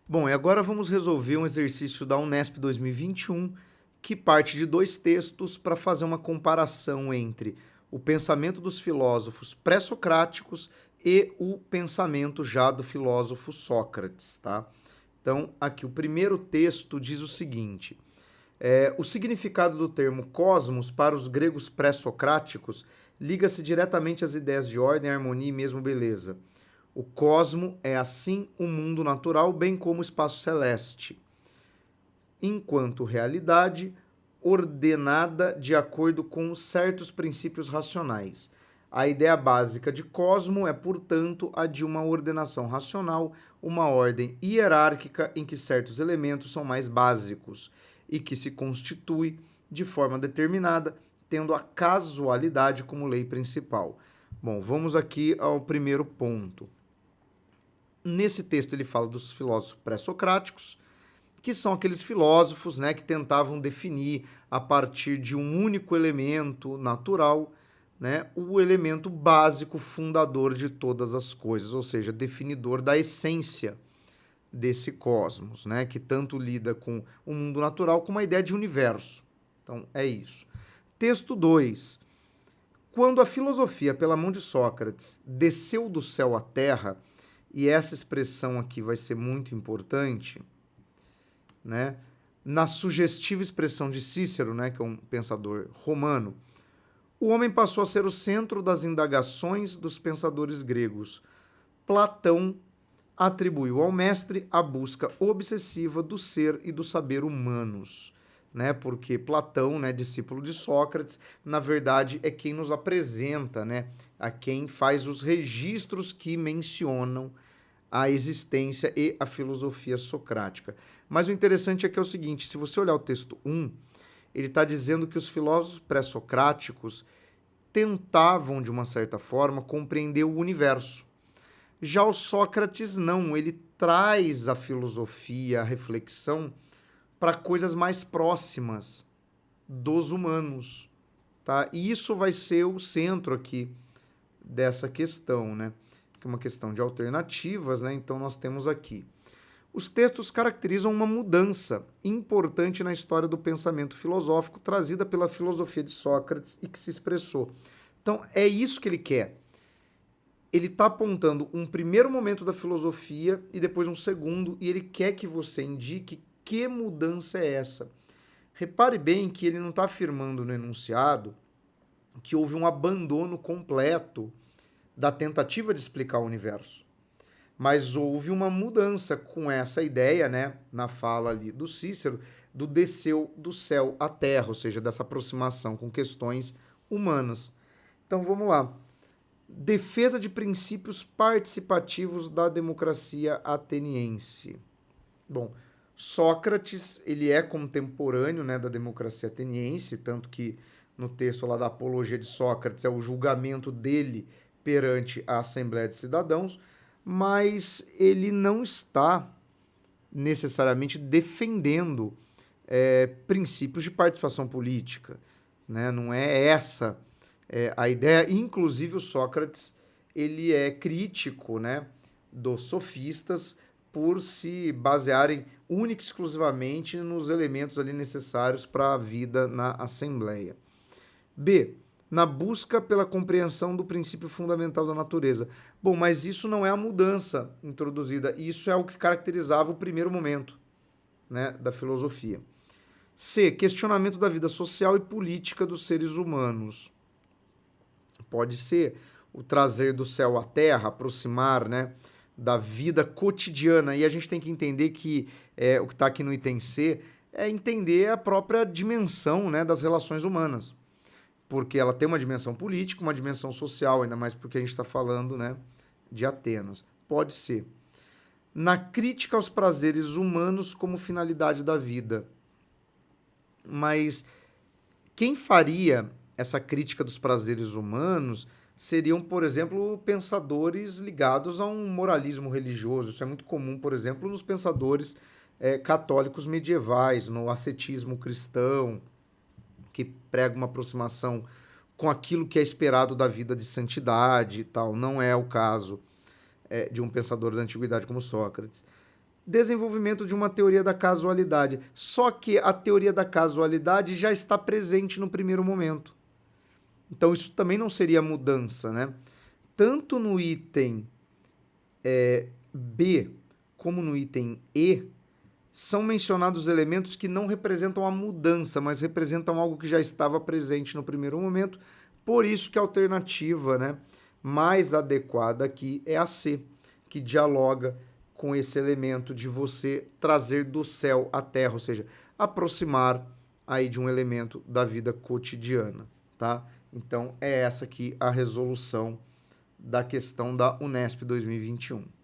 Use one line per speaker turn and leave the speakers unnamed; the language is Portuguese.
Bom, e agora vamos resolver um exercício da Unesp 2021 que parte de dois textos para fazer uma comparação entre o pensamento dos filósofos pré-socráticos e o pensamento já do filósofo Sócrates, tá? Então, aqui o primeiro texto diz o seguinte: o significado do termo cosmos para os gregos pré-socráticos liga-se diretamente às ideias de ordem, harmonia e mesmo beleza. O cosmo é, assim, o mundo natural, bem como o espaço celeste, enquanto realidade ordenada de acordo com certos princípios racionais. A ideia básica de cosmo é, portanto, a de uma ordenação racional, uma ordem hierárquica em que certos elementos são mais básicos e que se constitui de forma determinada, tendo a casualidade como lei principal. Bom, vamos aqui ao primeiro ponto. Nesse texto ele fala dos filósofos pré-socráticos, que são aqueles filósofos, né, que tentavam definir a partir de um único elemento natural, né, o elemento básico fundador de todas as coisas, ou seja, definidor da essência desse cosmos, né, que tanto lida com o mundo natural como a ideia de universo. Então, é isso. Texto 2. Quando a filosofia, pela mão de Sócrates, desceu do céu à terra, e essa expressão aqui vai ser muito importante, né? Na sugestiva expressão de Cícero, né, que é um pensador romano, o homem passou a ser o centro das indagações dos pensadores gregos. Platão atribuiu ao mestre a busca obsessiva do ser e do saber humanos, né? Porque Platão, né, discípulo de Sócrates, na verdade é quem nos apresenta, né, a quem faz os registros que mencionam a existência e a filosofia socrática. Mas o interessante é que é o seguinte, se você olhar o texto 1, ele está dizendo que os filósofos pré-socráticos tentavam, de uma certa forma, compreender o universo. Já o Sócrates não, ele traz a filosofia, a reflexão, para coisas mais próximas dos humanos. Tá? E isso vai ser o centro aqui dessa questão, né? Que é uma questão de alternativas, né? Então nós temos aqui. Os textos caracterizam uma mudança importante na história do pensamento filosófico trazida pela filosofia de Sócrates e que se expressou. Então é isso que ele quer. Ele está apontando um primeiro momento da filosofia e depois um segundo, e ele quer que você indique que mudança é essa. Repare bem que ele não está afirmando no enunciado que houve um abandono completo da tentativa de explicar o universo. Mas houve uma mudança com essa ideia, né, na fala ali do Cícero, do desceu do céu à terra, ou seja, dessa aproximação com questões humanas. Então vamos lá. Defesa de princípios participativos da democracia ateniense. Bom, Sócrates, ele é contemporâneo, né, da democracia ateniense, tanto que no texto lá da Apologia de Sócrates é o julgamento dele perante a Assembleia de Cidadãos, mas ele não está necessariamente defendendo princípios de participação política, né? Não é essa a ideia. Inclusive o Sócrates ele é crítico, né, dos sofistas por se basearem única e exclusivamente nos elementos ali necessários para a vida na Assembleia. B. Na busca pela compreensão do princípio fundamental da natureza. Bom, mas isso não é a mudança introduzida, isso é o que caracterizava o primeiro momento, né, da filosofia. C. Questionamento da vida social e política dos seres humanos. Pode ser o trazer do céu à terra, aproximar, né, da vida cotidiana. E a gente tem que entender que o que está aqui no item C é entender a própria dimensão, né, das relações humanas. Porque ela tem uma dimensão política, uma dimensão social, ainda mais porque a gente está falando, né, de Atenas. Pode ser. Na crítica aos prazeres humanos como finalidade da vida. Mas quem faria essa crítica dos prazeres humanos seriam, por exemplo, pensadores ligados a um moralismo religioso. Isso é muito comum, por exemplo, nos pensadores católicos medievais, no ascetismo cristão, que prega uma aproximação com aquilo que é esperado da vida de santidade e tal. Não é o caso de um pensador da antiguidade como Sócrates. desenvolvimento de uma teoria da casualidade. Só que a teoria da casualidade já está presente no primeiro momento. Então isso também não seria mudança, né? Tanto no item B como no item E, são mencionados elementos que não representam a mudança, mas representam algo que já estava presente no primeiro momento. Por isso que a alternativa, né, mais adequada aqui é a C, que dialoga com esse elemento de você trazer do céu à terra, ou seja, aproximar aí de um elemento da vida cotidiana, tá? Então é essa aqui a resolução da questão da Unesp 2021.